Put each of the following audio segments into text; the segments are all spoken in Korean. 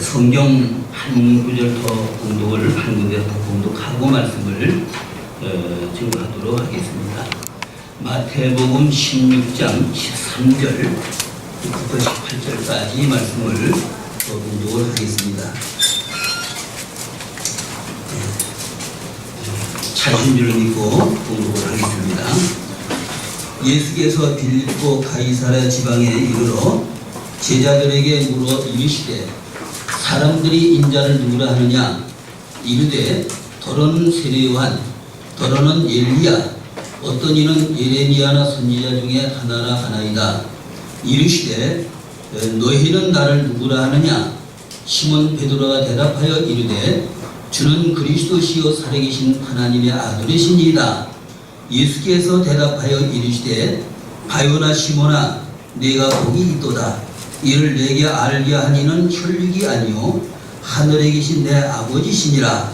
성경 한 구절 더 공독을 한 군데 더 공독하고 말씀을 증거하도록 하겠습니다. 마태복음 16장 13절부터 18절까지 말씀을 더 공독을 하겠습니다. 찾으신 줄을 믿고 공독을 하겠습니다. 예수께서 빌립보 가이사랴 지방에 이르러 제자들에게 물어 이르시되 사람들이 인자를 누구라 하느냐? 이르되 더러는 세례요한, 더러는 엘리야, 어떤 이는 예레미야나 선지자 중에 하나라 하나이다. 이르시되 너희는 나를 누구라 하느냐? 시몬 베드로가 대답하여 이르되 주는 그리스도시요 살아계신 하나님의 아들이시니이다. 예수께서 대답하여 이르시되 바요나 시몬아, 네가 복이 있도다. 이를 내게 알게 하니는 혈육이 아니요 하늘에 계신 내 아버지시니라.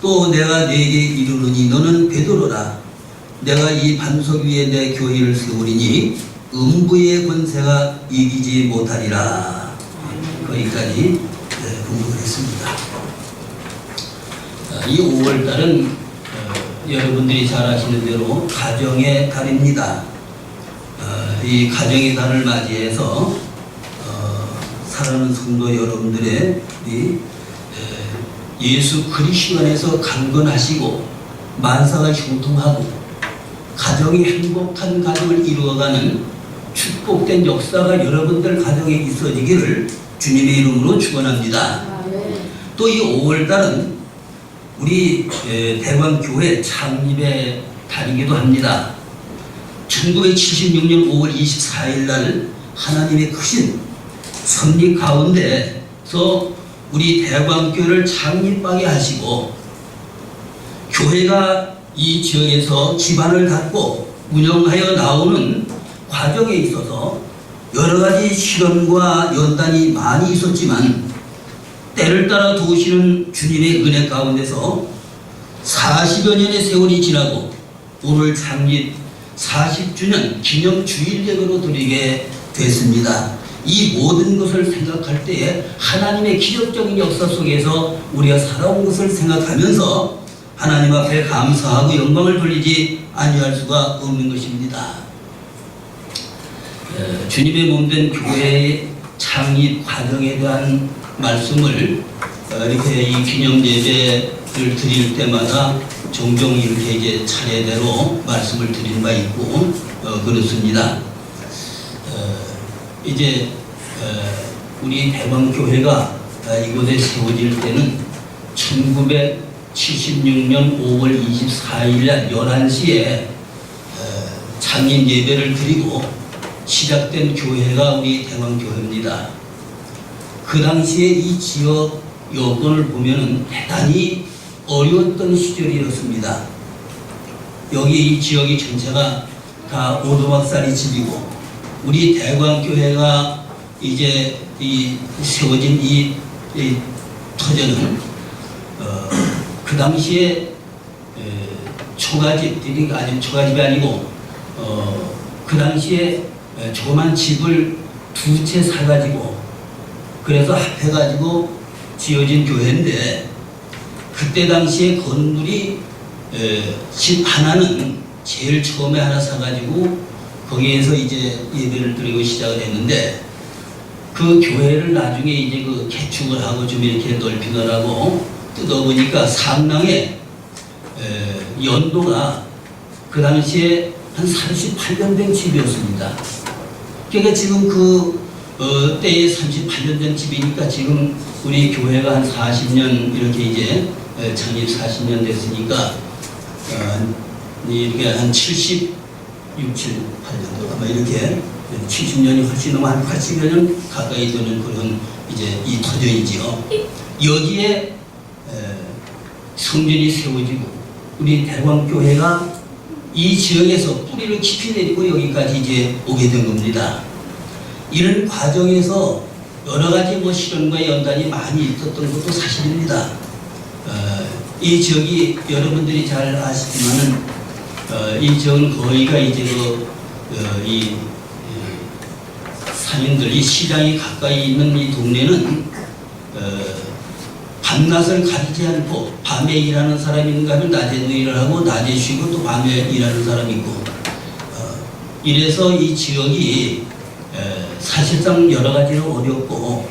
또 내가 네게 이르노니 너는 베드로라. 내가 이 반석 위에 내 교회를 세우리니 음부의 권세가 이기지 못하리라. 거기까지 공부를 했습니다. 이 5월달은 여러분들이 잘 아시는 대로 가정의 달입니다. 이 가정의 달을 맞이해서 사랑하는 성도 여러분들의 예수 그리스도 안에서 강건하시고 만사가 형통하고 가정이 행복한 가정을 이루어가는 축복된 역사가 여러분들 가정에 있어지기를 주님의 이름으로 축원합니다. 또 이 5월달은 우리 대광교회 창립의 달이기도 합니다. 1976년 5월 24일 날 하나님의 크신 섭리 가운데서 우리 대광교회를 창립하게 하시고 교회가 이 지역에서 기반을 갖고 운영하여 나오는 과정에 있어서 여러 가지 시련과 연단이 많이 있었지만 때를 따라 도우시는 주님의 은혜 가운데서 40여 년의 세월이 지나고 오늘 창립 40주년 기념 주일 예배로 드리게 됐습니다. 이 모든 것을 생각할 때에 하나님의 기적적인 역사 속에서 우리가 살아온 것을 생각하면서 하나님 앞에 감사하고 영광을 돌리지 아니할 수가 없는 것입니다. 주님의 몸된 교회의 창립 과정에 대한 말씀을 이렇게 이 기념 예배를 드릴 때마다 종종 이렇게 이제 차례대로 말씀을 드린 바 있고 그렇습니다. 이제 우리 대광교회가 이곳에 세워질 때는 1976년 5월 24일 날 11시에 창립 예배를 드리고 시작된 교회가 우리 대광교회입니다. 그 당시에 이 지역 여건을 보면 대단히 어려웠던 시절이었습니다. 여기 이 지역이 전체가 다 오두막살이 집이고 우리 대광교회가 이제 세워진 이 터전은 그 당시에 초가집들이 아니 초가집이 아니고 그 당시에 조그만 집을 두 채 사가지고 그래서 합해가지고 지어진 교회인데 그때 당시에 건물이 집 하나는 제일 처음에 하나 사가지고 거기에서 이제 예배를 드리고 시작을 했는데 그 교회를 나중에 이제 그 개축을 하고 좀 이렇게 넓히느라고 뜯어보니까 상당의 연도가 그 당시에 한 38년 된 집이었습니다. 그러니까 지금 그 때에 38년 된 집이니까 지금 우리 교회가 한 40년 이렇게 이제 창립 40년 됐으니까 이렇게 한 76, 7, 8년 아마 이렇게 70년이 훨씬 넘어 한 80여 년 가까이 되는 그런 이제 이 터전이지요. 여기에 성전이 세워지고 우리 대광교회가 이 지역에서 뿌리를 깊이 내리고 여기까지 이제 오게 된 겁니다. 이런 과정에서 여러 가지 시련과 연단이 많이 있었던 것도 사실입니다. 이 지역이 여러분들이 잘 아시지만은 이 지역은 거의가 이제 이 상인들이 시장이 가까이 있는 이 동네는 밤낮을 가리지 않고 밤에 일하는 사람이 있는가 하면 낮에도 일을 하고 낮에 쉬고 또 밤에 일하는 사람이 있고 이래서 이 지역이 사실상 여러 가지로 어렵고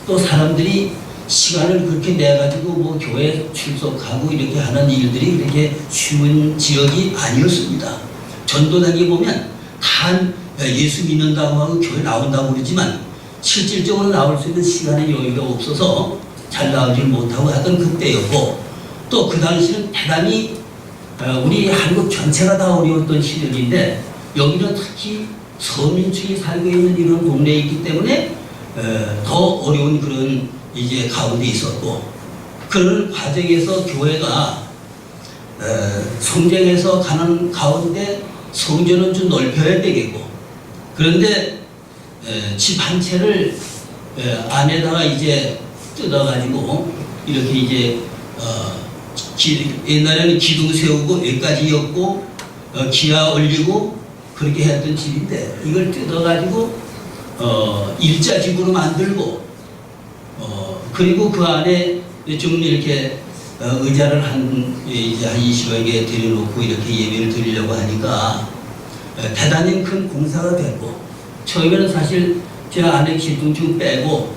또 사람들이 시간을 그렇게 내가지고 뭐 교회 출석하고 이렇게 하는 일들이 그렇게 쉬운 지역이 아니었습니다. 전도당에 보면 다 예수 믿는다고 하고 교회 나온다고 그러지만 실질적으로 나올 수 있는 시간의 여유가 없어서 잘 나오지 못하고 하던 그때였고 또 그 당시는 대단히 우리 한국 전체가 다 어려웠던 시절인데 여기는 특히 서민층이 살고 있는 이런 동네에 있기 때문에 더 어려운 그런 이제 가운데 있었고 그런 과정에서 교회가 성장해서 가는 가운데 성전은 좀 넓혀야 되겠고 그런데 집 한 채를 안에다가 이제 뜯어가지고 이렇게 이제 옛날에는 기둥 세우고 여기까지였고 기아 올리고 그렇게 했던 집인데 이걸 뜯어가지고 일자집으로 만들고 그리고 그 안에 좀 이렇게 의자를 이제 한 20여 개 들여놓고 이렇게 예배를 드리려고 하니까 대단히 큰 공사가 됐고 처음에는 사실 제 안에 기둥 좀 빼고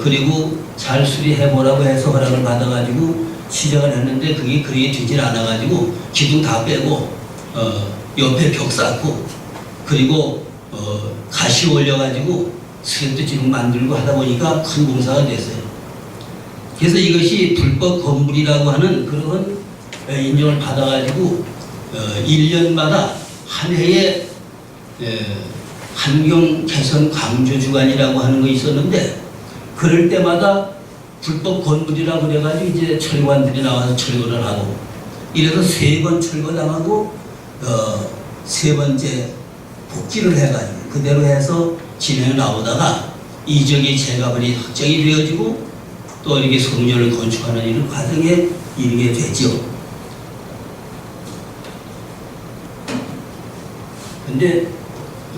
그리고 잘 수리해보라고 해서 허락을 받아가지고 시작을 했는데 그게 그리 되질 않아가지고 기둥 다 빼고 옆에 벽 쌓고 그리고 가시 올려가지고 스텝도 지금 만들고 하다 보니까 큰 공사가 됐어요. 그래서 이것이 불법 건물이라고 하는 그런 인정을 받아가지고 1년마다 한 해에 환경 개선 강조 주간이라고 하는 거 있었는데 그럴 때마다 불법 건물이라고 그래가지고 이제 철거관들이 나와서 철거를 하고 이래서 3번 철거당하고 3번째 복귀를 해가지고 그대로 해서 진행해 나오다가 이 지역의 재가벌이 확정이 되어지고 또 이렇게 성전을 건축하는 이런 과정에 이르게 되죠. 근데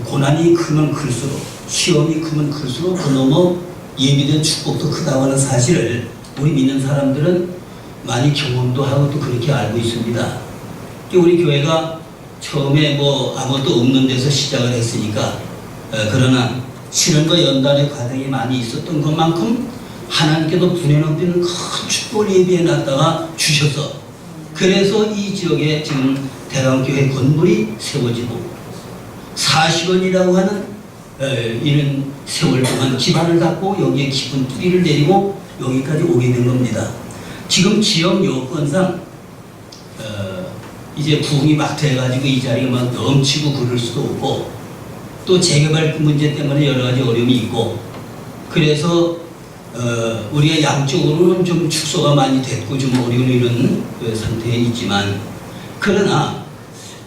고난이 크면 클수록 시험이 크면 클수록 그놈의 예비된 축복도 크다고 하는 사실을 우리 믿는 사람들은 많이 경험도 하고 또 그렇게 알고 있습니다. 우리 교회가 처음에 뭐 아무것도 없는 데서 시작을 했으니까 그러나 실현과 연단의 과정이 많이 있었던 것만큼 하나님께도 분에 넘치는 큰 축복을 예비해 놨다가 주셔서 그래서 이 지역에 지금 대강교회 건물이 세워지고 40원이라고 하는 이런 세월 동안 기반을 닦고 여기에 깊은 뿌리를 내리고 여기까지 오게 된 겁니다. 지금 지역 여건상 이제 부흥이 막 돼가지고 이 자리가 막 넘치고 그럴 수도 없고 또 재개발 문제 때문에 여러 가지 어려움이 있고 그래서 우리가 양쪽으로는 좀 축소가 많이 됐고 좀 어려운 이런 상태에 있지만 그러나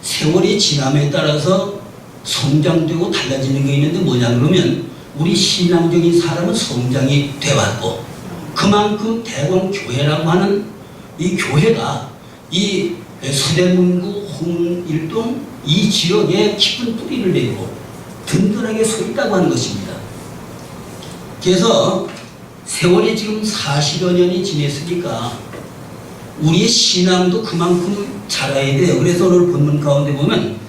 세월이 지남에 따라서 성장되고 달라지는 게 있는데 뭐냐 그러면 우리 신앙적인 사람은 성장이 돼왔고 그만큼 대광교회라고 하는 이 교회가 이 서대문구 홍일동 이 지역에 깊은 뿌리를 내고 든든하게 서 있다고 하는 것입니다. 그래서 세월이 지금 40여 년이 지냈으니까 우리의 신앙도 그만큼 자라야 돼요. 그래서 오늘 본문 가운데 보면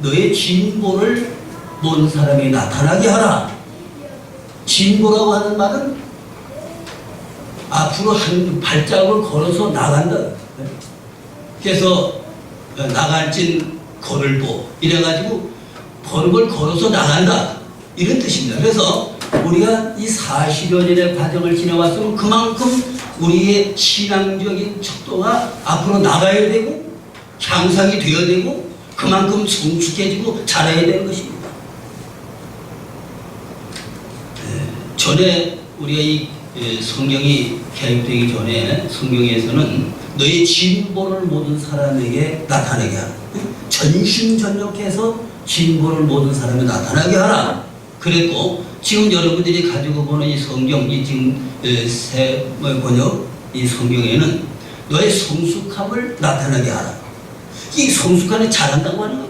너의 진보를 본 사람이 나타나게 하라. 진보라고 하는 말은 앞으로 한 발자국을 걸어서 나간다. 그래서 나갈진 걸을보 이래가지고 걸음을 걸어서 나간다 이런 뜻입니다. 그래서 우리가 이 40여 년의 과정을 지나왔으면 그만큼 우리의 신앙적인 척도가 앞으로 나가야 되고 향상이 되어야 되고 그만큼 성숙해지고 자라야 되는 것입니다. 전에 우리가 이 성경이 개혁되기 전에 성경에서는 너의 진보를 모든 사람에게 나타내게 하라. 전심전력해서 진보를 모든 사람에 나타나게 하라. 그랬고 지금 여러분들이 가지고 보는 이 성경, 이 지금 새 번역 이 성경에는 너의 성숙함을 나타나게 하라. 이 성숙함이 잘한다고 하는 거.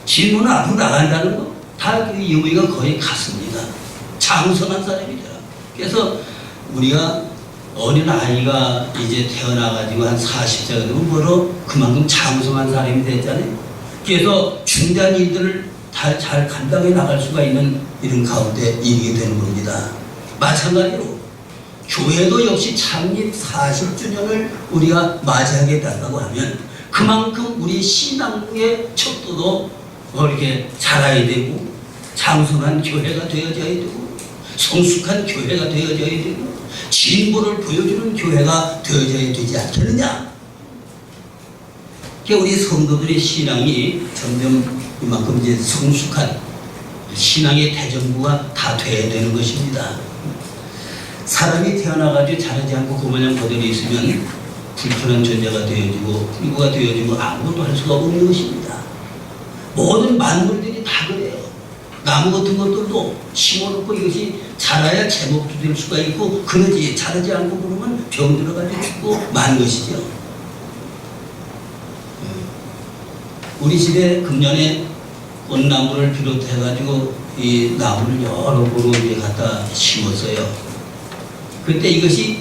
진보는 앞으로 나간다는 거. 다 그 의미가 거의 같습니다. 장성한 사람이 되라. 그래서 우리가 어린 아이가 이제 태어나가지고 한 40세가 되면 뭐로 그만큼 장성한 사람이 됐잖아요. 그래서 중대한 일들을 잘 감당해 나갈 수가 있는 이런 가운데 일이 되는 겁니다. 마찬가지로 교회도 역시 창립 40주년을 우리가 맞이하게 된다고 하면 그만큼 우리 신앙의 척도도 이렇게 자라야 되고 장성한 교회가 되어져야 되고 성숙한 교회가 되어져야 되고 진보를 보여주는 교회가 되어져야 되지 않겠느냐. 우리 성도들의 신앙이 점점 이만큼 이제 성숙한 신앙의 대정부가 다 돼야 되는 것입니다. 사람이 태어나가지고 자라지 않고 그 모양 그대로 있으면 불편한 존재가 되어지고 불구가 되어지고 아무것도 할 수가 없는 것입니다. 모든 만물들이 다 그래요. 나무 같은 것들도 심어놓고 이것이 자라야 제목도 될 수가 있고 그러지 자라지 않고 그러면 병 들어가지고 죽고 만 것이죠. 우리 집에 금년에 꽃나무를 비롯해가지고 이 나무를 여러 그루 이제 갖다 심었어요. 그때 이것이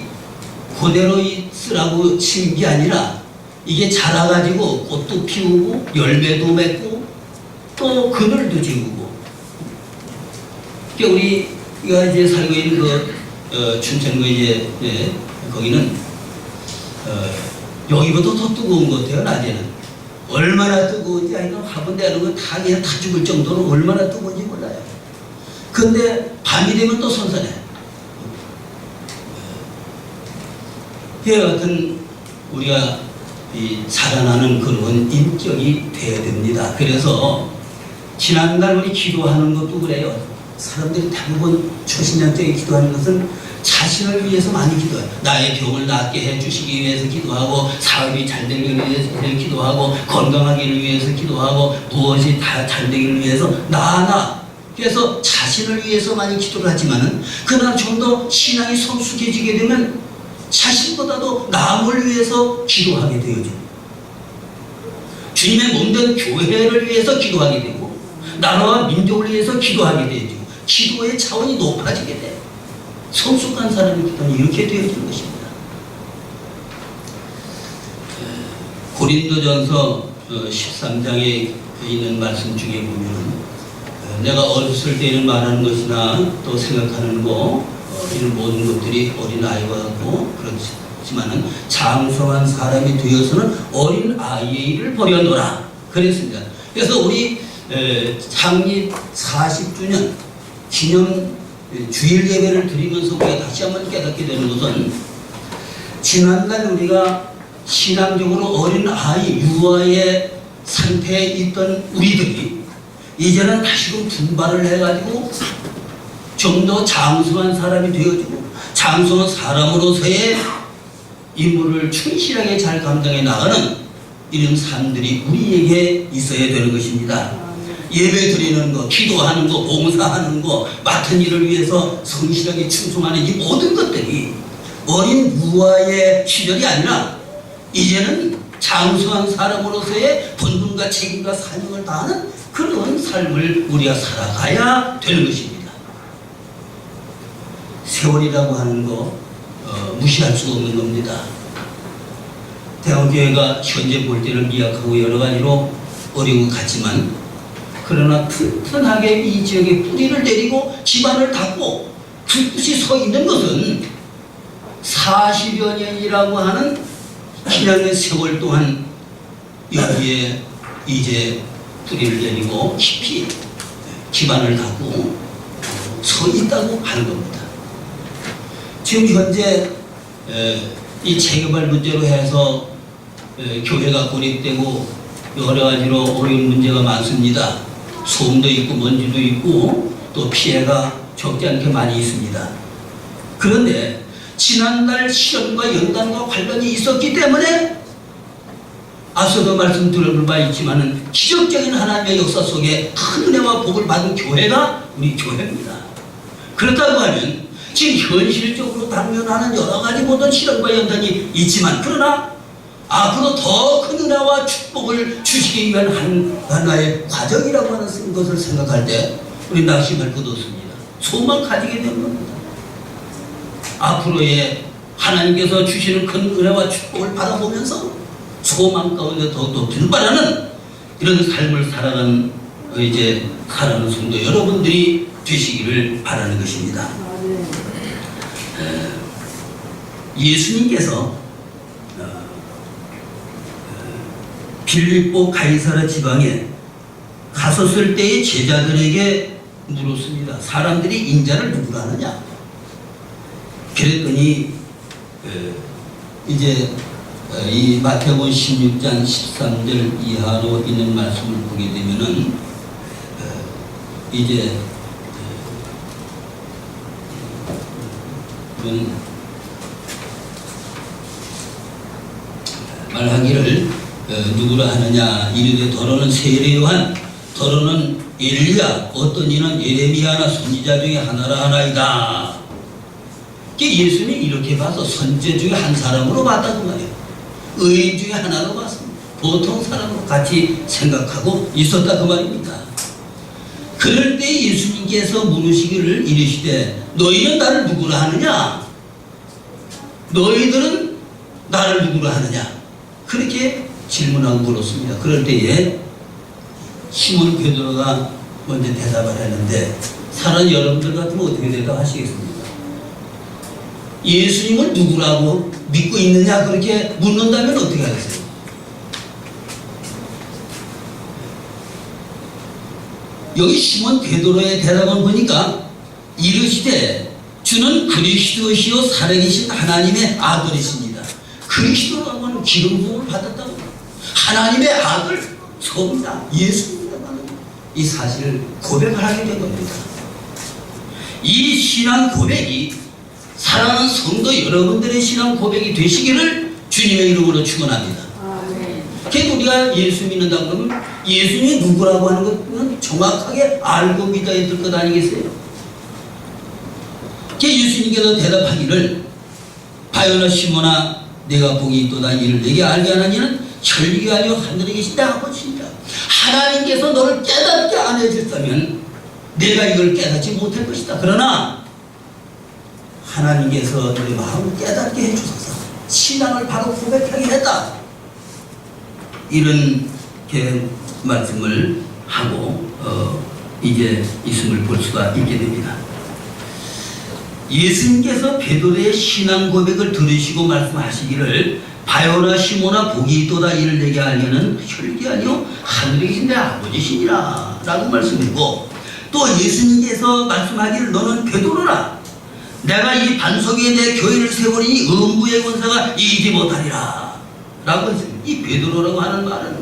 그대로 쓰라고 심은 게 아니라 이게 자라가지고 꽃도 피우고 열매도 맺고 또 그늘도 지우고. 우리가 이제 살고 있는 춘천구 이제 거기는 여기보다 더 뜨거운 것 같아요. 낮에는 얼마나 뜨거운지 아니면 화분대는 건 다 그냥 다 죽을 정도로 얼마나 뜨거운지 몰라요. 근데 밤이 되면 또 선선해. 여하튼 우리가 살아나는 그런 인격이 되어야 됩니다. 그래서 지난날 우리 기도하는 것도 그래요. 사람들이 대부분 초신앙적인 기도하는 것은 자신을 위해서 많이 기도해요. 나의 병을 낫게 해주시기 위해서 기도하고 사업이 잘 되기 위해서 기도하고 건강하기를 위해서 기도하고 무엇이 다 잘 되기를 위해서 나 그래서 자신을 위해서 많이 기도를 하지만은 그러나 좀 더 신앙이 성숙해지게 되면 자신보다도 남을 위해서 기도하게 되어져. 주님의 몸된 교회를 위해서 기도하게 되고 나라와 민족을 위해서 기도하게 되죠. 기도의 차원이 높아지게 돼요. 성숙한 사람의 기도는 이렇게 되어지는 것입니다. 고린도전서 13장에 있는 말씀 중에 보면 내가 어렸을 때는 말하는 것이나 또 생각하는 거 이런 모든 것들이 어린 아이와 같고 그렇지만은 장성한 사람이 되어서는 어린 아이의 일을 버려놓으라 그랬습니다. 그래서 우리 창립 40주년 기념 주일 예배를 드리면서 우리가 다시 한번 깨닫게 되는 것은 지난날 우리가 신앙적으로 어린 아이 유아의 상태에 있던 우리들이 이제는 다시금 분발을 해가지고 좀 더 장성한 사람이 되어지고 장성한 사람으로서의 임무를 충실하게 잘 감당해 나가는 이런 삶들이 우리에게 있어야 되는 것입니다. 예배 드리는 거, 기도하는 거, 봉사하는 거, 맡은 일을 위해서 성실하게 충성하는 이 모든 것들이 어린 유아의 시절이 아니라 이제는 장성한 사람으로서의 본분과 책임과 사명을 다하는 그런 삶을 우리가 살아가야 되는 것입니다. 세월이라고 하는 거 무시할 수가 없는 겁니다. 대한교회가 현재 볼 때는 미약하고 여러 가지로 어려운 것 같지만 그러나 튼튼하게 이 지역에 뿌리를 내리고 기반을 닫고 굳이 서 있는 것은 40여 년이라고 하는 신앙의 세월 동안 여기에 이제 뿌리를 내리고 깊이 기반을 닫고 서 있다고 하는 겁니다. 지금 현재 이 재개발 문제로 해서 교회가 고립되고 여러 가지로 어려운 문제가 많습니다. 소음도 있고 먼지도 있고 또 피해가 적지 않게 많이 있습니다. 그런데 지난달 시험과 연단과 관련이 있었기 때문에 앞서도 말씀드린 바 있지만은 기적적인 하나님의 역사 속에 큰 은혜와 복을 받은 교회가 우리 교회입니다. 그렇다고 하면 지금 현실적으로 당면하는 여러 가지 모든 시련과 연단이 있지만 그러나 앞으로 더 큰 은혜와 축복을 주시기 위한 하나의 과정이라고 하는 것을 생각할 때 우리 낙심할 것 없습니다. 소망 가지게 되는 겁니다. 앞으로의 하나님께서 주시는 큰 은혜와 축복을 바라보면서 소망 가운데 더욱더 빛바라는 이런 삶을 살아가는 성도 여러분들이 되시기를 바라는 것입니다. 예수님께서 빌립보 가이사라 지방에 가셨을 때의 제자들에게 물었습니다. 사람들이 인자를 누구라 하느냐? 그랬더니 이 마태복음 16장 13절 이하로 있는 말씀을 보게 되면은 말하기를 누구라 하느냐 이르되 더러는 세례 요한 더러는 엘리야 어떤 이는 예레미야나 선지자 중에 하나라 하나이다. 예수님이 이렇게 봐서 선지자 중에 한 사람으로 봤다고 말이에요. 의인 중에 하나로 봤습니다. 보통 사람으로 같이 생각하고 있었다 그 말입니다. 그럴 때 예수님께서 물으시기를 이르시되 너희는 나를 누구라 하느냐? 너희들은 나를 누구라 하느냐? 그렇게 질문하고 물었습니다. 그럴 때에 시몬 베드로가 먼저 대답을 했는데 사는 여러분들 같으면 어떻게 대답하시겠습니까? 예수님을 누구라고 믿고 있느냐 그렇게 묻는다면 어떻게 하겠어요? 여기 시몬 베드로의 대답을 보니까 이르시되 주는 그리스도시요 살아계신 하나님의 아들이십니다. 그리스도라고 하는 기름 부음을 받았다고 하나님의 아들 성자 예수님이라고 하는 이 사실을 고백을 하게 된 겁니다. 이 신앙 고백이 사랑하는 성도 여러분들의 신앙 고백이 되시기를 주님의 이름으로 축원합니다. 그래서 우리가 예수 믿는다고 그러면 예수님이 누구라고 하는 것은 정확하게 알고 믿어야 될 것 아니겠어요? 예수님께서 대답하기를 바요나 시몬아 내가 복이 있도다 이를 내게 알게 하나니는 혈육이 아니요 하늘에 계신 내 아버지니라. 하나님께서 너를 깨닫게 안 해줬다면 내가 이걸 깨닫지 못할 것이다. 그러나 하나님께서 너의 마음을 깨닫게 해주셔서 신앙을 바로 고백하게 했다. 이런 말씀을 하고 있음을 볼 수가 있게 됩니다. 예수님께서 베드로의 신앙 고백을 들으시고 말씀하시기를 바요나 시몬아 복이 있도다 이를 내게 알려는 혈육이 아니요 하늘에 계신 내 아버지시니라 라고 말씀했고 또 예수님께서 말씀하기를 너는 베드로라 내가 이 반석 위에 내 교회를 세우리니 음부의 권세가 이기지 못하리라 라고 했습니다. 이 베드로라고 하는 말은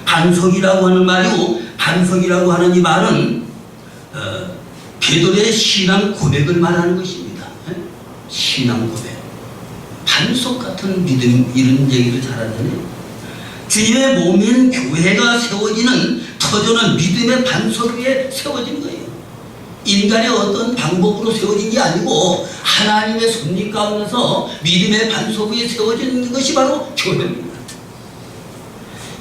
반석이라고 하는 말이고 반석이라고 하는 이 말은 베드로의 신앙 고백을 말하는 것입니다. 신앙 고백 반석 같은 믿음 이런 얘기를 잘하잖아요. 주님의 몸인 교회가 세워지는 터전은 믿음의 반석 위에 세워진 거예요. 인간의 어떤 방법으로 세워진 게 아니고 하나님의 섭리 가운데서 믿음의 반석 위에 세워진 것이 바로 교회입니다.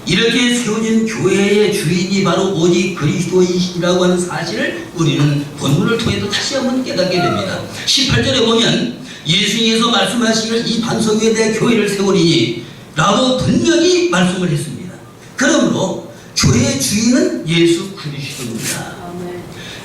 이렇게 세워진 교회의 주인이 바로 오직 그리스도이시라고 하는 사실을 우리는 본문을 통해서 다시 한번 깨닫게 됩니다. 18절에 보면 예수님께서 말씀하시기를 이 반석 위에 내 교회를 세우리니 라고 분명히 말씀을 했습니다. 그러므로 교회의 주인은 예수 그리스도입니다.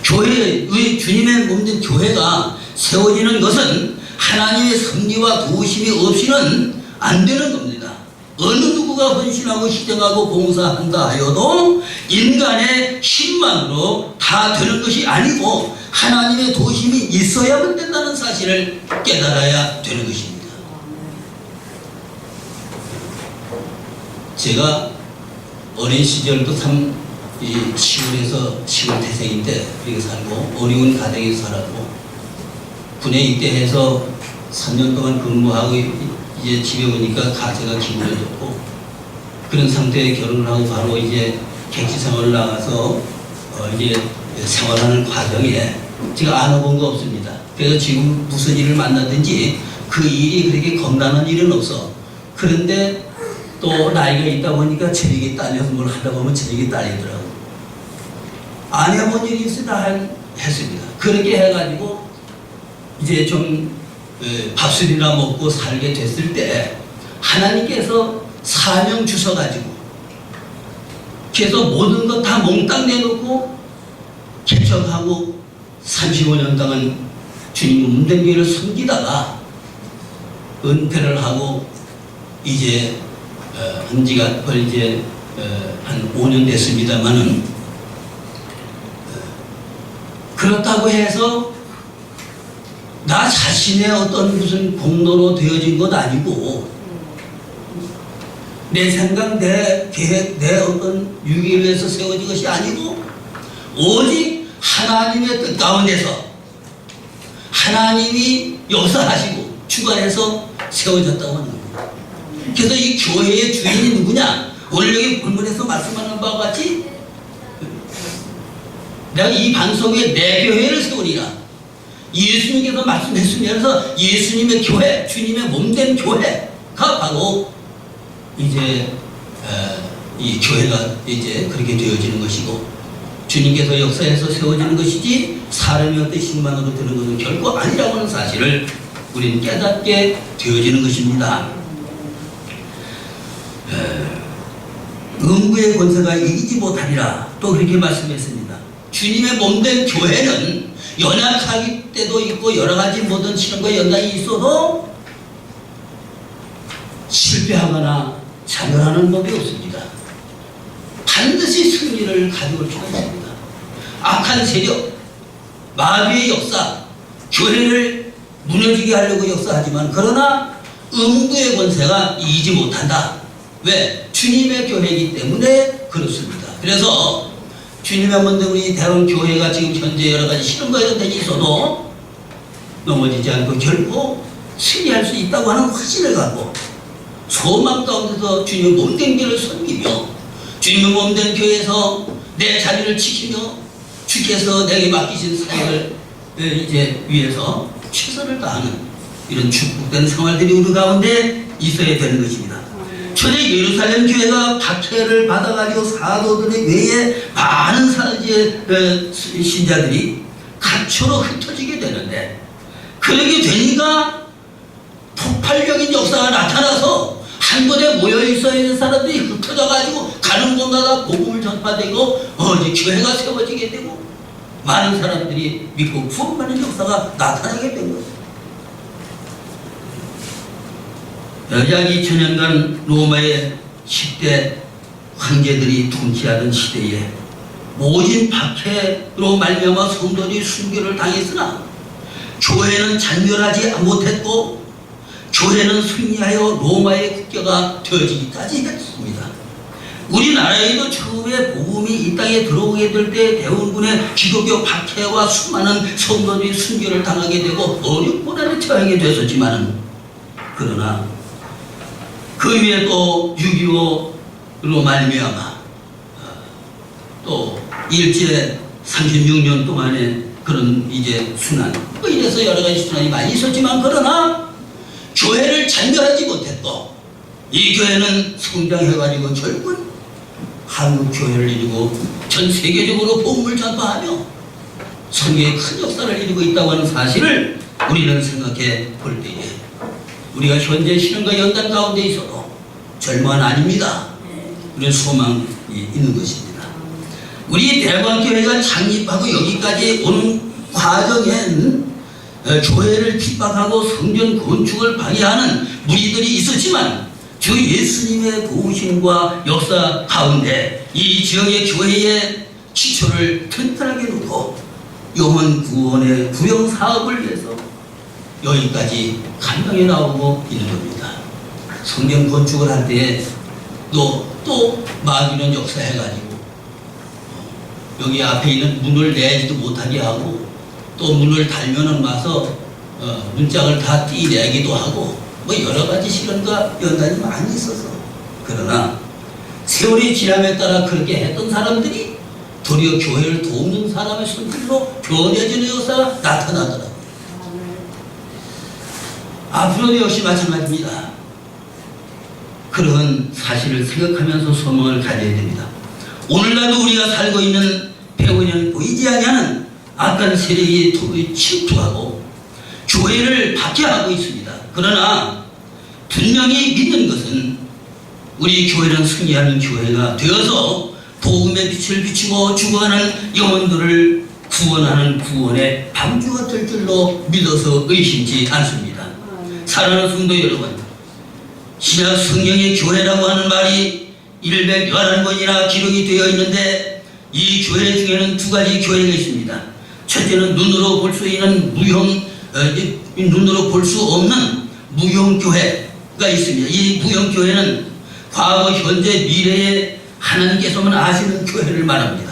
교회의 주님의 몸된 교회가 세워지는 것은 하나님의 섭리와 도우심이 없이는 안 되는 겁니다. 어느 누구가 헌신하고 희생하고 봉사한다 하여도 인간의 힘만으로 다 되는 것이 아니고 하나님의 도우심이 있어야만 된다는 사실을 깨달아야 되는 것입니다. 제가 어린 시절도 참 시골에서 시골 태생인데 그렇게 살고 어려운 가정에서 살았고 군에 입대해서 3년 동안 근무하고 이제 집에 오니까 가제가 기울어졌고 그런 상태에 결혼을 하고 바로 이제 객지 생활을 나가서 이제 생활하는 과정에 제가 안 해본 거 없습니다. 그래서 지금 무슨 일을 만나든지 그 일이 그렇게 겁나는 일은 없어. 그런데 또 나이가 있다 보니까 체력이 딸려서 뭘 하다 보면 체력이 딸리더라고. 안 해본 일이 있으다 했습니다. 그렇게 해가지고 이제 좀 밥술이나 먹고 살게 됐을 때 하나님께서 사명 주셔가지고 그래서 모든 것 다 몽땅 내놓고 개척하고 35년간은 주님 문den교회를 섬기다가 은퇴를 하고 이제 한 지가 이제 한 5년 됐습니다만은 그렇다고 해서 나 자신의 어떤 무슨 공로로 되어진 것 아니고 내 생각, 내 계획, 내 어떤 유기를 위해서 세워진 것이 아니고 오직 하나님의 뜻 가운데서 하나님이 역사하시고 주관해서 세워졌다고 하는 겁니다. 그래서 이 교회의 주인이 누구냐? 오늘 여기 본문에서 말씀하는 바와 같이 내가 이 방송에 내 교회를 세우리라. 예수님께서 말씀했으면서 예수님의 교회, 주님의 몸된 교회가 바로 이제 이 교회가 이제 그렇게 되어지는 것이고 주님께서 역사에서 세워지는 것이지 사람의 어떤 힘만으로 되는 것은 결코 아니라고 하는 사실을 우리는 깨닫게 되어지는 것입니다. 음부의 권세가 이기지 못하리라 또 그렇게 말씀했습니다. 주님의 몸된 교회는 연약하기 때도 있고 여러 가지 모든 시련과 연단이 있어도 실패하거나 자멸하는 법이 없습니다. 반드시 승리를 가져올 수가 있습니다. 악한 세력, 마귀의 역사, 교회를 무너지게 하려고 역사하지만 그러나 음부의 권세가 이기지 못한다. 왜? 주님의 교회이기 때문에 그렇습니다. 그래서 주님의 먼저 우리 대원 교회가 지금 현재 여러 가지 시련과 연단이 있어도 넘어지지 않고 결코 승리할 수 있다고 하는 확신을 갖고 소망 가운데서 주님의 몸된 교회를 섬기며 주님의 몸된 교회에서 내 자리를 지키며 주께서 내게 맡기신 사역을 이제 위해서 최선을 다하는 이런 축복된 생활들이 우리 가운데 있어야 되는 것입니다. 초대 예루살렘 교회가 박해를 받아가지고 사도들의 외에 많은 신자들이 각처로 흩어지게 되는데 그렇게 되니까 폭발적인 역사가 나타나서 한 곳에 모여 있어야 하는 사람들이 흩어져가지고 가는 곳마다 복음을 전파되고 이제 교회가 세워지게 되고 많은 사람들이 믿고 구원받는 역사가 나타나게 된 거예요. 약 2000년간 로마의 10대 황제들이 통치하던 시대에 모진 박해로 말미암아 성도들이 순교를 당했으나 교회는 잔멸하지 못했고 교회는 승리하여 로마의 국교가 되어지기까지 했습니다. 우리나라에도 처음에 복음이 이 땅에 들어오게 될 때 대원군의 기독교 박해와 수많은 성도들이 순교를 당하게 되고 어렵고난에 처하게 됐었지만 그러나 그 위에 또 6.25로 말미암아 또 일제 36년 동안의 그런 이제 순환 이래서 여러 가지 순환이 많이 있었지만 그러나 교회를 잔멸하지 못했고 이 교회는 성장해가지고 결국 한국 교회를 이루고 전 세계적으로 복음을 전파하며 선교의 큰 역사를 이루고 있다고 하는 사실을 우리는 생각해 볼 때에 우리가 현재 시련과 연단 가운데 있어도 절망은 아닙니다. 우리는 소망이 있는 것입니다. 우리 대광교회가 창립하고 여기까지 오는 과정엔 교회를 핍박하고 성전 건축을 방해하는 무리들이 있었지만 주 예수님의 도우심과 역사 가운데 이 지역의 교회의 기초를 튼튼하게 놓고 영혼 구원의 구형 사업을 위해서 여기까지 감당해 나오고 있는 겁니다. 성경 건축을 할 때에 또 마귀는 역사해가지고 여기 앞에 있는 문을 내지도 못하게 하고 또 문을 달면은 와서 문짝을 다 띄내기도 하고 뭐 여러 가지 시련과 연단이 많이 있어서 그러나 세월이 지남에 따라 그렇게 했던 사람들이 도리어 교회를 돕는 사람의 손길로 변해지는 역사가 나타나더라고요. 앞으로도 역시 마찬가지입니다. 그런 사실을 생각하면서 소망을 가져야 됩니다. 오늘날도 우리가 살고 있는 배우는 보이지 아니하는 악한 세력이 침투하고 교회를 박해하고 있습니다. 그러나 분명히 믿는 것은 우리 교회는 승리하는 교회가 되어서 복음의 빛을 비추고 죽어가는 영혼들을 구원하는 구원의 방주가 될 줄로 믿어서 의심치 않습니다. 사랑하는 성도 여러분, 신약 성경의 교회라고 하는 말이 111번이나 기록이 되어 있는데 이 교회 중에는 두 가지 교회가 있습니다. 첫째는 눈으로 볼 수 있는 눈으로 볼 수 없는 무형교회가 있습니다. 이 무형교회는 과거, 현재, 미래에 하나님께서만 아시는 교회를 말합니다.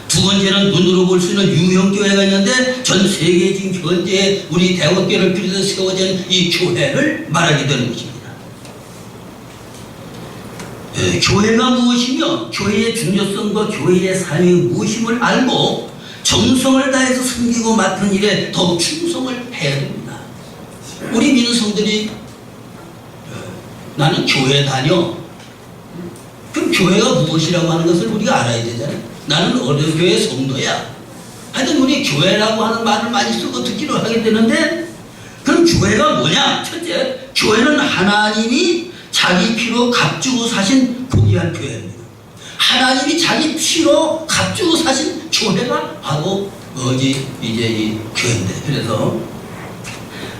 두 번째는 눈으로 볼 수 있는 유형교회가 있는데 전 세계에 지금 현재 우리 대원교회를 비롯해서 세워진 이 교회를 말하게 되는 것입니다. 교회가 무엇이며 교회의 중요성과 교회의 삶이 무엇임을 알고 정성을 다해서 섬기고 맡은 일에 더욱 충성을 해야 됩니다. 우리 믿는 성들이 나는 교회 다녀. 그럼 교회가 무엇이라고 하는 것을 우리가 알아야 되잖아요. 나는 어느 교회 성도야. 하여튼 우리 교회라고 하는 말을 많이 쓰고 듣기로 하게 되는데 그럼 교회가 뭐냐? 첫째, 교회는 하나님이 자기 피로 값주고 사신 고귀한 교회입니다. 하나님이 자기 피로 값주고 사신 교회가 바로 이제 이 교회인데, 그래서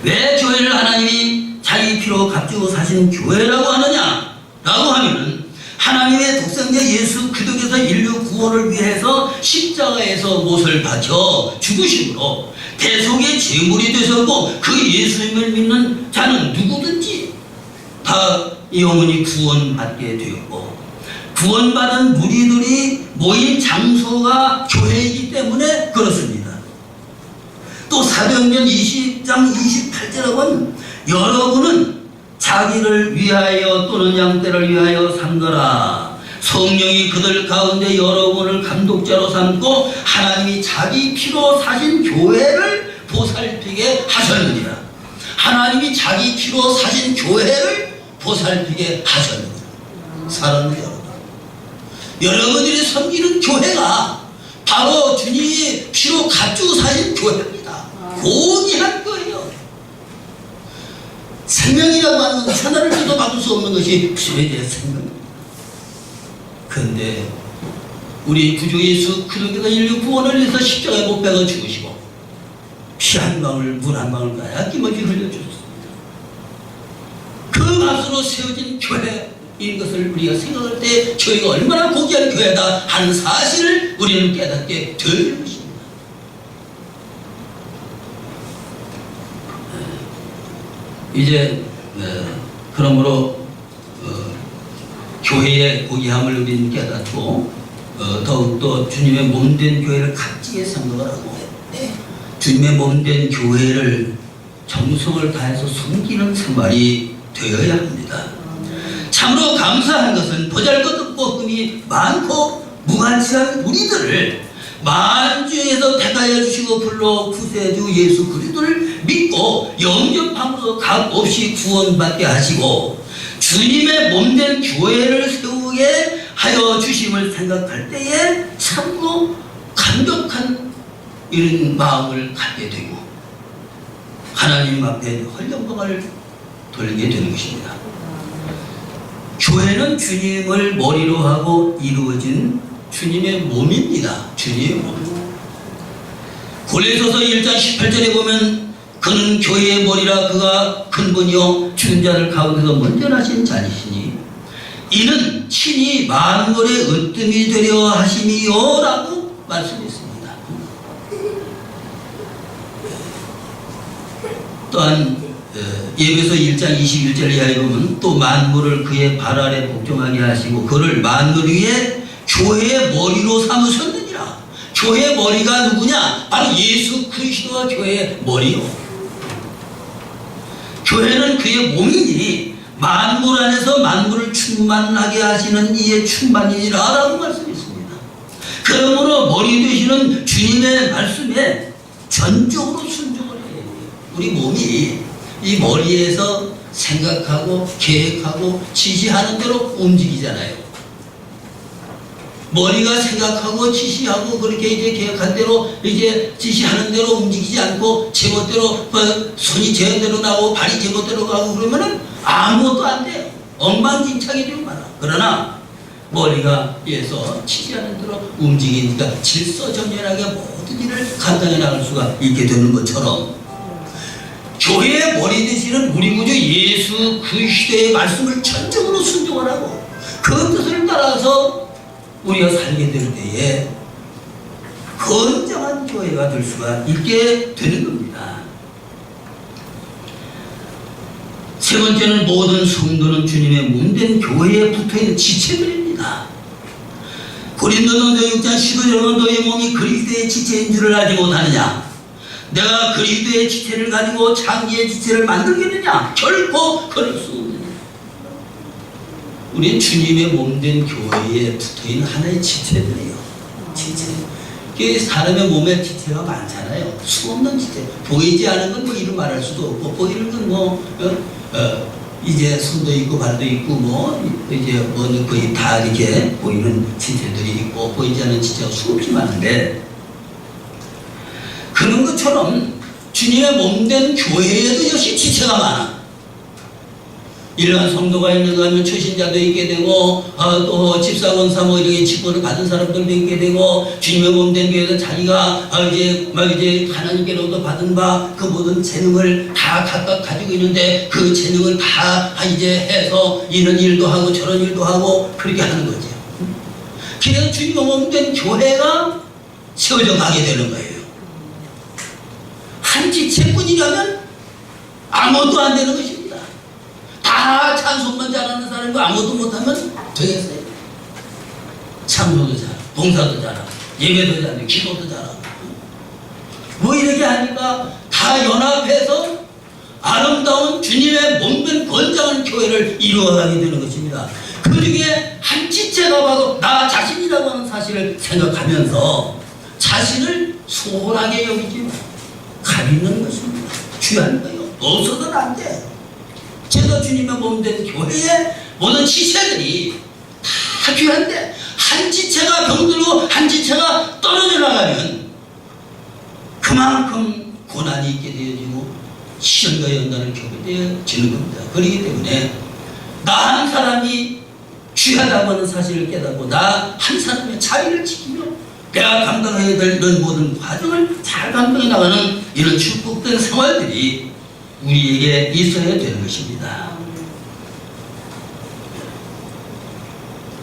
왜 교회를 하나님이 자기 피로 값주고 사신 교회라고 하느냐? 라고 하면은 하나님의 독생자 예수 그리스도께서 인류 구원을 위해서 십자가에서 못을 박혀 죽으심으로 대속의 제물이 되셨고 그 예수님을 믿는 자는 누구든지 다 영원히 구원받게 되었고 구원받은 무리들이 모인 장소가 교회이기 때문에 그렇습니다. 또 사도행전 20장 28절에 보면 여러분은 자기를 위하여 또는 양떼를 위하여 산 거라. 성령이 그들 가운데 여러분을 감독자로 삼고 하나님이 자기 피로 사신 교회를 보살피게 하셨느니라. 하나님이 자기 피로 사신 교회를 보살피게 하셨느니라. 사랑하는 여러분, 여러분들이 섬기는 교회가 바로 주님이 피로 값주고 사신 교회입니다. 고귀한 거예요. 생명이라고 하는 건 하나를 줘도 받을 수 없는 것이 주의 생명입니다. 그런데 우리 구주 예수 그리스도께서 인류 구원을 위해서 십자가에 못 박아 죽으시고 피 한 방울, 물 한 방울 아낌없이 흘려주셨습니다. 그 값으로 세워진 교회인 것을 우리가 생각할 때 교회가 얼마나 고귀한 교회다 하는 사실을 우리는 깨닫게 될 것입니다. 이제 그러므로 교회의 고귀함을 우리는 깨닫고 더욱더 주님의 몸된 교회를 값지게 생각을 하고 주님의 몸된 교회를 정성을 다해서 섬기는 생활이 되어야 합니다. 참으로 감사한 것은 보잘것없고 흠이 많고 무관치한 우리들을 만주에서 택하여 주시고 불러 구세주 예수 그리스도를 믿고 영접함으로 값없이 구원받게 하시고 주님의 몸된 교회를 세우게 하여 주심을 생각할 때에 참으로 감격한 이런 마음을 갖게 되고 하나님 앞에 헐영광을 돌리게 되는 것입니다. 교회는 주님을 머리로 하고 이루어진 주님의 몸입니다. 주님의 몸. 고린도서 1장 18절에 보면 그는 교회의 머리라 그가 근본이요 죽은 자들 가운데서 먼저 나신 자니시니 이는 친히 만물의 으뜸이 되려 하심이요 라고 말씀했습니다. 또한 예배서 1장 21절 이하에 보면 또 만물을 그의 발 아래 복종하게 하시고 그를 만물 위에 교회의 머리로 삼으셨느니라. 교회의 머리가 누구냐? 바로 예수 그리스도가 교회의 머리요. 교회는 그의 몸이니 만물 안에서 만물을 충만하게 하시는 이의 충만이니라 라고 말씀했습니다. 그러므로 머리 되시는 주님의 말씀에 전적으로 순종을 해야 돼요. 우리 몸이 이 머리에서 생각하고 계획하고 지시하는 대로 움직이잖아요. 머리가 생각하고 지시하고 그렇게 이제 계획한 대로 이제 지시하는 대로 움직이지 않고 제멋대로 손이 제멋대로 나오고 발이 제멋대로 가고 그러면은 아무것도 안 돼요. 엉망진창이 되고 말아. 그러나 머리가 위에서 지시하는 대로 움직이니까 질서정연하게 모든 일을 감당해 나갈 수가 있게 되는 것처럼 교회의 머리 되시는 우리 구주 예수 그리스도의 말씀을 전적으로 순종하라고 그 뜻을 따라서 우리가 살게 될 때에 건강한 교회가 될 수가 있게 되는 겁니다. 세 번째는 모든 성도는 주님의 몸된 교회에 붙어있는 지체들입니다. 고린도전서 6장 15절은 너희 몸이 그리스도의 지체인 줄을 알지 못하느냐? 내가 그리스도의 지체를 가지고 장기의 지체를 만들겠느냐? 결코 그럴 수 없느냐. 우리는 주님의 몸된 교회에 붙어있는 하나의 지체들이에요. 지체. 사람의 몸에 지체가 많잖아요. 수없는 지체. 보이지 않은 건 뭐 이루 말할 수도 없고 보이는 건 뭐 이제 손도 있고 발도 있고 뭐 이제 뭐 거의 다 이렇게 보이는 지체들이 있고 보이지 않는 지체가 수없이 많은데 그런 것처럼 주님의 몸된 교회에도 역시 지체가 많아. 이러한 성도가 있는가 하면 초신자도 있게 되고 또 집사 권사 뭐 이렇게 직분을 받은 사람들도 있게 되고 주님의 몸된 교회에서 자기가 이제 하나님께로부터 받은 바 그 모든 재능을 다 각각 가지고 있는데 그 재능을 다 이제 해서 이런 일도 하고 저런 일도 하고 그렇게 하는 거죠. 그래서 주님의 몸된 교회가 세워져 가게 되는 거예요. 한 지체뿐이라면 아무것도 안 되는 것입니다. 다 찬송만 잘하는 사람이고 아무것도 못하면 되겠어요. 찬송도 잘하고 봉사도 잘하고 예배도 잘하고 기도도 잘하고 뭐 이렇게 하니까 다 연합해서 아름다운 주님의 몸된 건장한 교회를 이루어가게 되는 것입니다. 그 중에 한 지체가 바로 나 자신이라고 하는 사실을 생각하면서 자신을 소홀하게 여기지 가리는 것입니다. 귀한 거예요. 없어서는 안 돼. 제가 주님의 몸된 교회의 모든 지체들이 다 귀한데 한 지체가 병들고 한 지체가 떨어져 나가면 그만큼 고난이 있게 되어지고 시련과 연단을 겪게 되어지는 겁니다. 그렇기 때문에 나 한 사람이 귀하다고 하는 사실을 깨닫고 나 한 사람의 자리를 지키며 내가 감당해야 될 이런 모든 과정을 잘 감당해 나가는 이런 축복된 생활들이 우리에게 있어야 되는 것입니다.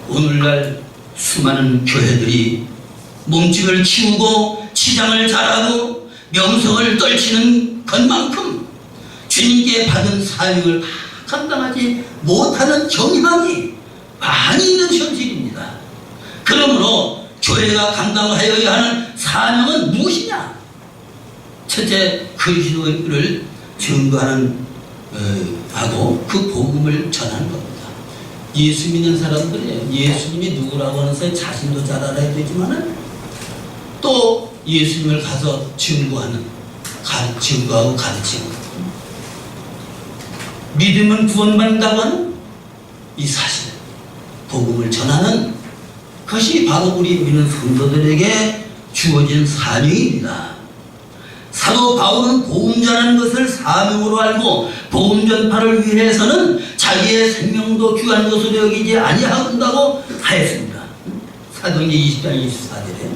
오늘날 수많은 교회들이 몸집을 키우고 치장을 잘하고 명성을 떨치는 것만큼 주님께 받은 사명을 다 감당하지 못하는 경향이 많이 있는 현실입니다. 그러므로 교회가 감당하여야 하는 사명은 무엇이냐? 첫째, 그리스도를 증거하는 하고 그 복음을 전하는 겁니다. 예수 믿는 사람들이에요. 예수님이 누구라고 하는 사람 자신도 잘 알아야 되지만은 또 예수님을 가서 증거하는 증거하고 가르치고 믿음은 구원받는다고 하는 이 사실 복음을 전하는 것이 바로 우리 믿는 성도들에게 주어진 사명입니다. 사도 바울은 복음 전하는 것을 사명으로 알고 복음 전파를 위해서는 자기의 생명도 귀한 것으로 여기지 아니한다고 하였습니다. 사도행전 20장 24절에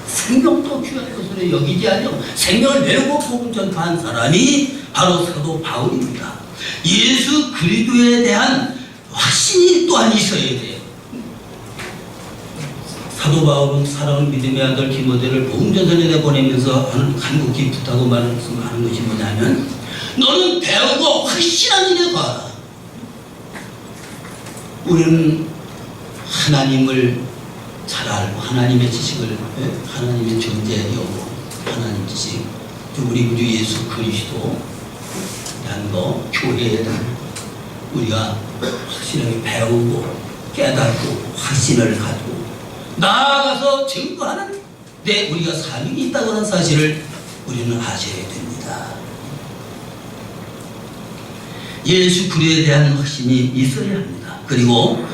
생명도 귀한 것으로 여기지 아니하고 생명을 내고 복음 전파한 사람이 바로 사도 바울입니다. 예수 그리스도에 대한 확신이 또한 있어야 돼요. 사도 바울은 사랑하는 믿음의 아들 디모데를 복음전선에 내보내면서 간곡히 부탁하고 말씀하는 것이 뭐냐면 너는 배우고 확실한 일에 봐라. 우리는 하나님을 잘 알고 하나님의 지식을 하나님의 존재 여부 하나님 지식 우리 구주 예수 그리스도 대한 거 교회에 대한 우리가 확실하게 배우고 깨닫고 확신을 가지고 나아가서 증거하는 데 우리가 사명이 있다고 하는 사실을 우리는 아셔야 됩니다. 예수 그리스도에 대한 확신이 있어야 합니다. 그리고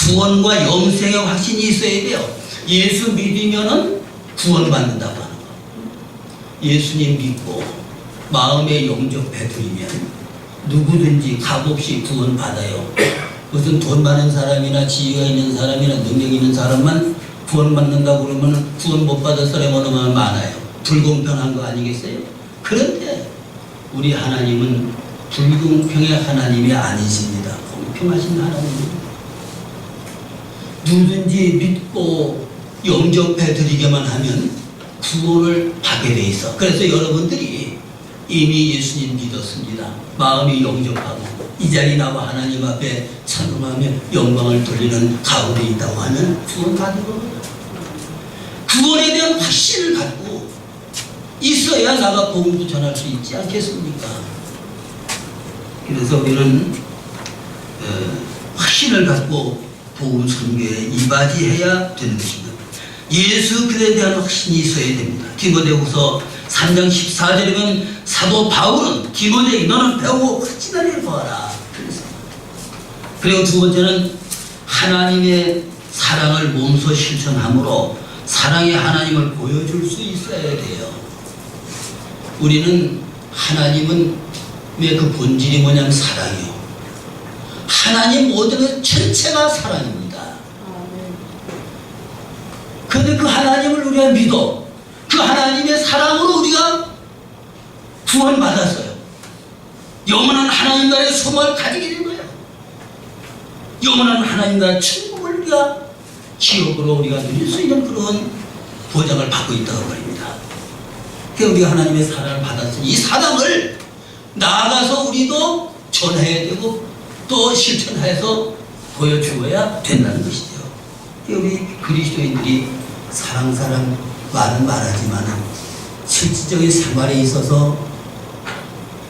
구원과 영생의 확신이 있어야 돼요. 예수 믿으면은 구원받는다고 하는 거. 예수님 믿고 마음의 영접 베풀이면 누구든지 값없이 구원받아요. 무슨 돈 많은 사람이나 지위가 있는 사람이나 능력 있는 사람만 구원받는다고 그러면 구원 못 받은 사람이 얼마나 많아요. 불공평한 거 아니겠어요? 그런데 우리 하나님은 불공평의 하나님이 아니십니다. 공평하신 하나님입니다. 누구든지 믿고 영접해드리게만 하면 구원을 받게 돼 있어. 그래서 여러분들이 이미 예수님 믿었습니다. 마음이 영접하고 이 자리 나와 하나님 앞에 찬송하며 영광을 돌리는 가운데 있다고 하면 구원 받은 겁니다. 구원에 대한 확신을 갖고 있어야 나가 복음도 전할 수 있지 않겠습니까? 그래서 우리는 확신을 갖고 복음 선교에 이바지해야 되는 것입니다. 예수 그리스도에 대한 확신이 있어야 됩니다. 디모데후서 3장 14절이면 사도 바울은 디모데에게 너는 배우고 확신하리를 보아라. 그리고 두 번째는 하나님의 사랑을 몸소 실천함으로 사랑의 하나님을 보여줄 수 있어야 돼요. 우리는 하나님은 그 본질이 뭐냐면 사랑이요. 하나님 모든 것 전체가 사랑입니다. 그런데 그 하나님을 우리가 믿어. 그 하나님의 사랑으로 우리가 구원받았어요. 영원한 하나님과의 소망을 가지게 된 거예요. 영원한 하나님과 천국을 우리가 지옥으로 우리가 누릴 수 있는 그런 보장을 받고 있다고 말입니다. 그래서 우리가 하나님의 사랑을 받았으니 이 사랑을 나아가서 우리도 전해야 되고 또 실천해서 보여주어야 된다는 것이죠. 우리 그리스도인들이 사랑 말은 말하지만 실질적인 생활에 있어서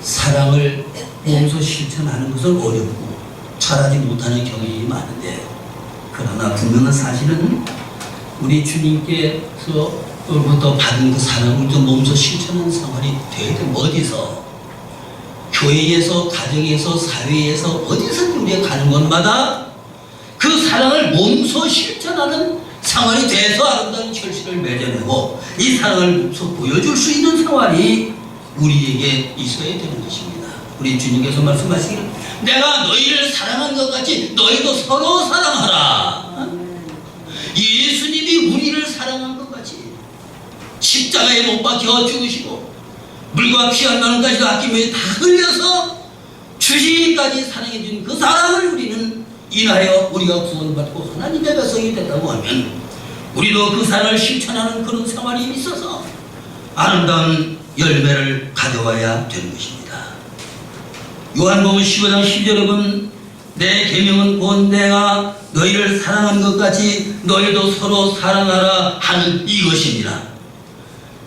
사랑을 몸소 실천하는 것은 어렵고 잘하지 못하는 경향이 많은데, 그러나 분명한 사실은 우리 주님께서부터 받은 그 사랑을 좀 몸소 실천하는 생활이 되어야 돼요. 어디서? 교회에서, 가정에서, 사회에서 어디서든지 우리가 가는 곳마다 그 사랑을 몸소 실천하는 생활이 돼서 아름다운 결실을 맺어내고 이 사랑을 몸소 보여줄 수 있는 생활이 우리에게 있어야 되는 것입니다. 우리 주님께서 말씀하시기를 내가 너희를 사랑한 것 같이 너희도 서로 사랑하라. 예수님이 우리를 사랑한 것 같이 십자가에 못 박혀 죽으시고 물과 피 한 방울까지도 아낌없이 다 흘려서 주시기까지 사랑해 준 그 사랑을 우리는 인하여 우리가 구원받고 하나님의 백성이 된다고 하면 우리도 그 사랑을 실천하는 그런 생활이 있어서 아름다운 열매를 가져와야 되는 것입니다. 요한복음 15장 10절에 보면 내 계명은 곧 내가 너희를 사랑한 것 같이 너희도 서로 사랑하라 하는 이것입니다.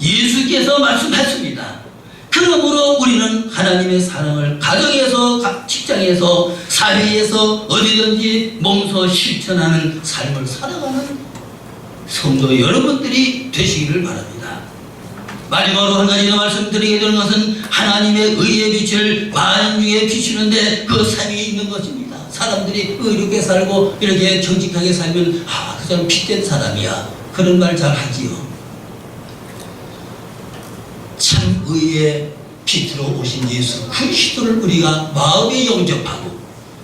예수께서 말씀하십니다. 그러므로 우리는 하나님의 사랑을 가정에서, 직장에서, 사회에서 어디든지 몸소 실천하는 삶을 살아가는 성도 여러분들이 되시기를 바랍니다. 마지막으로 한 가지 더 말씀드리게 되는 것은 하나님의 의의 빛을 만중에 비추는데 그 삶이 있는 것입니다. 사람들이 의롭게 살고 이렇게 정직하게 살면 그 사람 빛된 사람이야, 그런 말 잘 하지요. 참 의의 빛으로 오신 예수 그리스도를 우리가 마음에 영접하고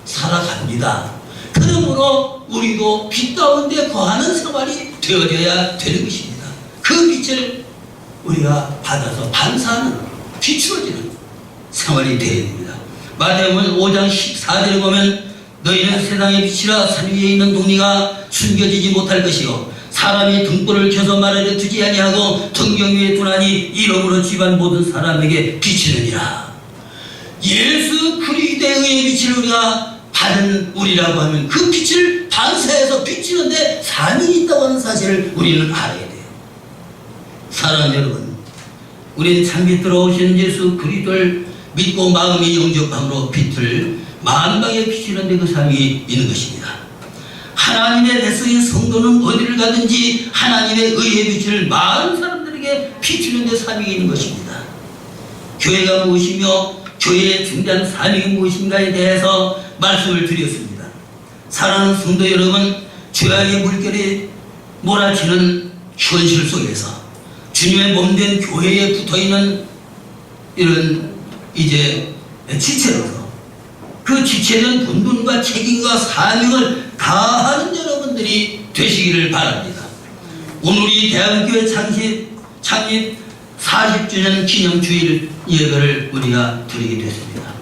살아갑니다. 그러므로 우리도 빛 가운데 거하는 생활이 되어져야 되는 것입니다. 그 빛을 우리가 받아서 반사하는, 비추어지는 생활이 되어야 됩니다. 마태복음 5장 14절에 보면 너희는 세상의 빛이라 산 위에 있는 동리가 숨겨지지 못할 것이요 사람이 등불을 켜서 마루에 두지 아니하고 등경 위에 두나니 이러므로 집안 모든 사람에게 비치느니라. 예수 그리스도의 빛을 우리가 받은 우리라고 하면 그 빛을 반사해서 비치는데 사명이 있다고 하는 사실을 우리는 알아야 돼요. 사랑하는 여러분, 우리는 참빛 들어오신 예수 그리스도를 믿고 마음의 영접함으로 빛을 만방에 비치는 데 그 삶이 있는 것입니다. 하나님의 백성인 성도는 어디를 가든지 하나님의 의의 빛을 많은 사람들에게 비추는 데 사명이 있는 것입니다. 교회가 무엇이며 교회의 중대한 사명이 무엇인가에 대해서 말씀을 드렸습니다. 사랑하는 성도 여러분, 죄악의 물결이 몰아치는 현실 속에서 주님의 몸된 교회에 붙어있는 이런 이제 지체로서 그 지체된 본분과 책임과 사명을 다하는 여러분들이 되시기를 바랍니다. 오늘이 대한교회 창립 40주년 기념주일 예배를 우리가 드리게 됐습니다.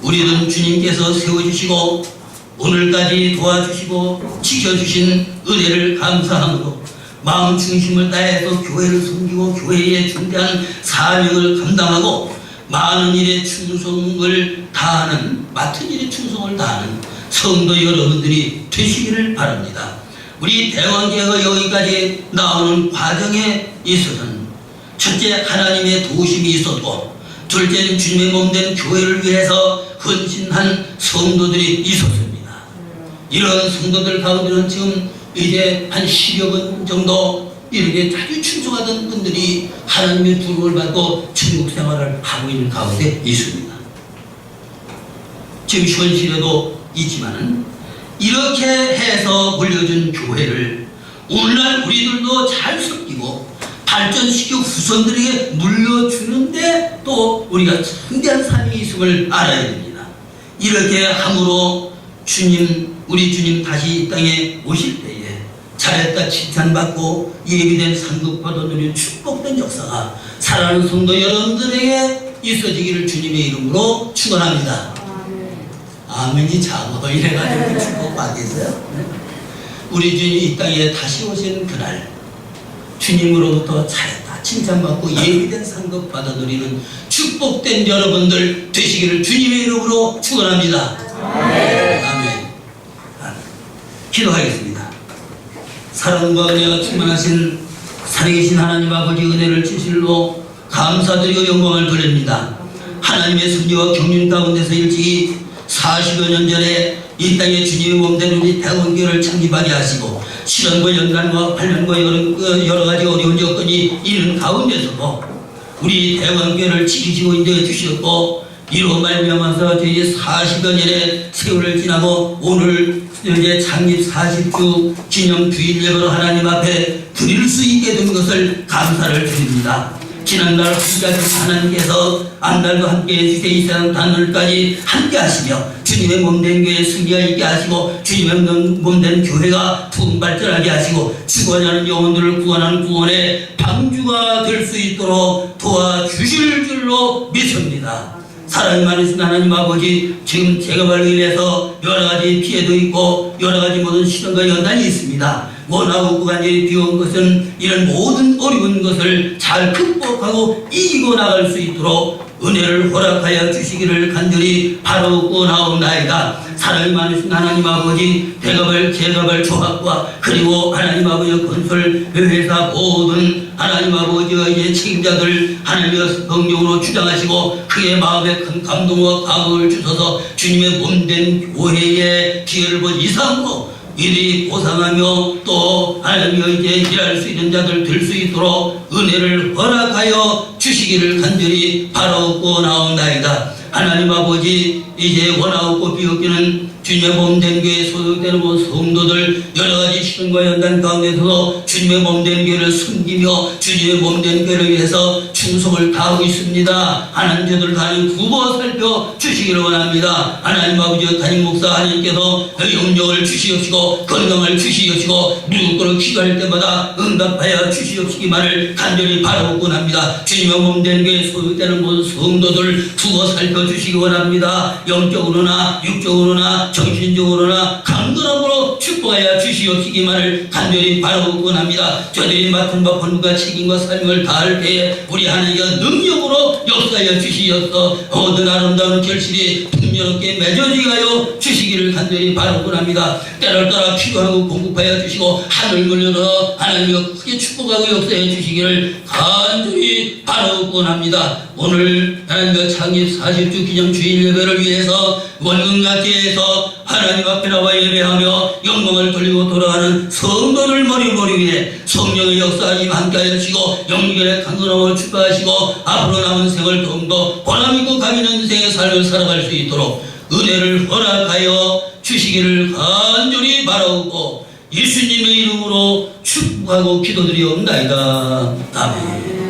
우리는 주님께서 세워주시고 오늘까지 도와주시고 지켜주신 은혜를 감사함으로 마음 중심을 다해서 교회를 섬기고 교회에 중대한 사명을 감당하고 많은 일에 충성을 다하는, 맡은 일에 충성을 다하는 성도 여러분들이 되시기를 바랍니다. 우리 대왕교회가 여기까지 나오는 과정에 있어서는 첫째, 하나님의 도우심이 있었고, 둘째는 주님의 몸된 교회를 위해서 헌신한 성도들이 있었습니다. 이런 성도들 가운데는 지금 이제 한 10여 분 정도 이렇게 아주 충성하던 분들이 하나님의 부름을 받고 천국 생활을 하고 있는 가운데 있습니다. 지금 현실에도 있지만은 이렇게 해서 물려준 교회를 오늘날 우리들도 잘 섬기고 발전시켜 후손들에게 물려주는데 또 우리가 성대한 사명이 있음을 알아야 됩니다. 이렇게 함으로 우리 주님 다시 이 땅에 오실 때에 잘했다 칭찬받고 예비된 상급 받아들인 축복된 역사가 사랑하는 성도 여러분들에게 있어지기를 주님의 이름으로 축원합니다. 아멘이 작아 이래가지고 축복받겠어요? 우리 주님이 이 땅에 다시 오신 그날 주님으로부터 잘했다 칭찬받고 예비된 상급 받아들이는 축복된 여러분들 되시기를 주님의 이름으로 축원합니다. 아멘. 기도하겠습니다. 사랑과 은혜가 충만하신 살아계신 하나님 아버지 은혜를 진실로 감사드리고 영광을 돌립니다. 하나님의 섭리와 경륜 가운데서 일찍이 40여 년 전에 이 땅에 주님의 몸된 우리 대원교회를 창립하게 하시고 시련과 연단과 환난과 여러 가지 어려운 여건이 있는 가운데서도 우리 대원교회를 지키시고 인도해 주셨고 이로 말미암아서 저희 40여 년의 세월을 지나고 오늘 이제 창립 40주 기념 주일 예배로 하나님 앞에 드릴 수 있게 된 것을 감사를 드립니다. 지난날 혼자서 하나님께서 안달도 함께 해주시되 이 세상 단월까지 함께 하시며 주님의 몸된 교회에 승리가 있게 하시고 주님의 몸된 교회가 부흥발전하게 하시고 죽어가는 영혼들을 구원하는 구원의 방주가 될 수 있도록 도와주실 줄로 믿습니다. 사랑이 많으신 하나님 아버지, 지금 재개발로 인해서 여러가지 피해도 있고 여러가지 모든 시련과 연단이 있습니다. 원하고 구간이 비온 것은 이런 모든 어려운 것을 잘 극복하고 이기고 나갈 수 있도록 은혜를 허락하여 주시기를 간절히 바라고 나옵나이다. 사랑이 많으신 하나님 아버지, 대가발, 재가발 조합과 그리고 하나님 아버지 건설 회사 모든 하나님 아버지의 이제 책임자들 하나님의 성령으로 주장하시고 그의 마음에 큰 감동과 감흥을 주셔서 주님의 몸된 교회의 기회를 본 이상으로 이들이 보상하며 또 하나님의 이제 일할 수 있는 자들 될 수 있도록 은혜를 허락하여 주시기를 간절히 바라고 나옵나이다. 하나님 아버지, 이제 원하고 비옵기는 주님의 몸된 교회에 소속되는 성도들 여러가지 시련과 연단 가운데서도 주님의 몸된 교회를 숨기며 주님의 몸된 교회를 위해서 충성을 다하고 있습니다. 하나님 저들을 하나님 구보 살펴 주시기를 원합니다. 하나님 아버지 담임 목사 하나님께서 영역을 주시옵시고 건강을 주시옵시고 누구를 기도할 때마다 응답하여 주시옵시기만을 간절히 바라고 합니다. 주님의 몸된 교회에 소속되는 모든 성도들 두고 살펴 주시기 원합니다. 영적으로나 육적으로나 정신적으로나 강건함으로 축복하여 주시옵시기만을 간절히 바라고 합니다. 저들이 맡은 바 본분과 책임과 삶을 다할 때에 우리 하나님과 능력으로 역사하여 주시옵소서. 모든 아름다운 결실이 풍요롭게 맺어지게 하여 주시기를 간절히 바라고 합니다. 때를 따라 필요하고 공급하여 주시고 하늘을 열어 하나님과 크게 축복하고 역사해 주시기를 간절히 바라고 합니다. 오늘 하나님과 창립 40주 기념 주일 예배를 위해서 원근같이에서 하나님 앞에 나와 예배하며 영광을 돌리고 돌아가는 성도를 머리 위에 성령의 역사님 함께하여 주시고 영결의 강건함을 축복하시고 앞으로 남은 생을 더욱더 보람있고 감있는 인생의 삶을 살아갈 수 있도록 은혜를 허락하여 주시기를 간절히 바라옵고 예수님의 이름으로 축복하고 기도드리옵나이다. 아멘.